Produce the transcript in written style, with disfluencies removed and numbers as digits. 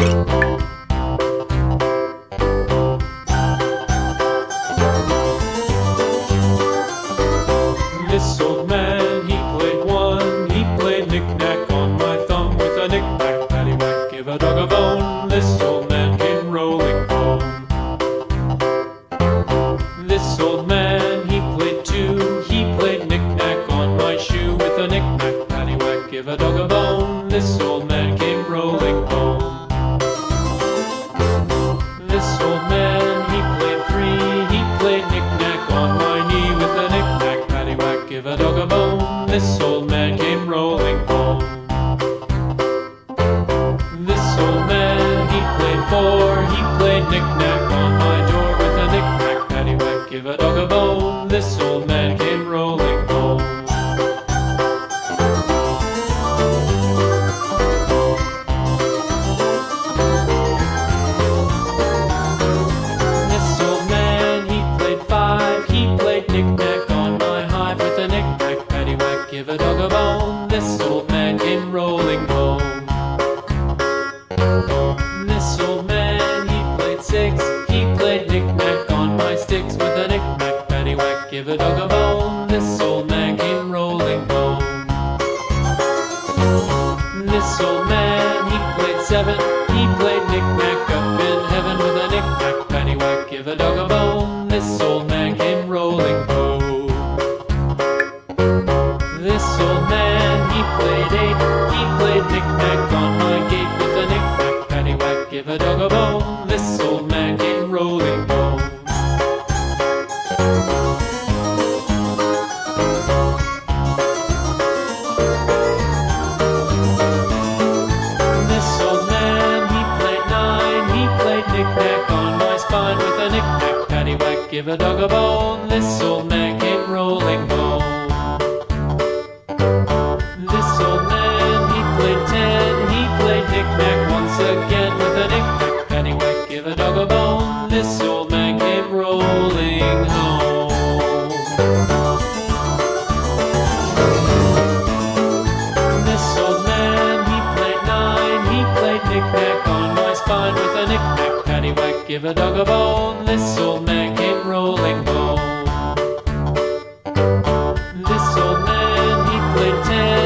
This old man, he played one. He played knick-knack on my thumb with a knick-knack, paddywhack, give a dog a bone. This old man came rolling home. This old man, he played two. He played knick-knack on my shoe with a knick-knack, paddywhack, give a dog a bone. This old man came rolling home. This old man, he played three. He played knick-knack on my knee with a knick-knack, paddywhack, give a dog a bone. This old man came rolling home. This old man, he played four. He played knick-knack on my door with a knick-knack, paddywhack, give a dog a bone. This old man came rolling home. This old man, he played five. He played knick-knack on my hive with a knick-knack, paddywhack, give a dog a bone. This old man came rolling home. This old man, he played six. He played knick-knack on my sticks with a knick-knack, paddywhack, give a dog a bone. This old man came rolling home. This old man, he played seven. He played knick-knack up in heaven with a knick-knack, paddywhack, give a dog a bone. This old man came rolling home. This old man, he played eight. He played knick-knack on my gate with a knick-knack, paddywhack, give a dog a bone. This old man came rolling home. This old man, he played nine. He played knick-knack on my spine with a knick-knack, paddywhack, give a dog a bone. This old man came rolling home. This old man, he played ten. He played knick-knack once again with a knick-knack, paddywhack, give a dog a bone. This old man came rolling home. This old man, he played nine. He played knick-knack on my spine with a knick-knack, paddywhack, give a dog a bone. This old man came rolling home. This old man, he played ten.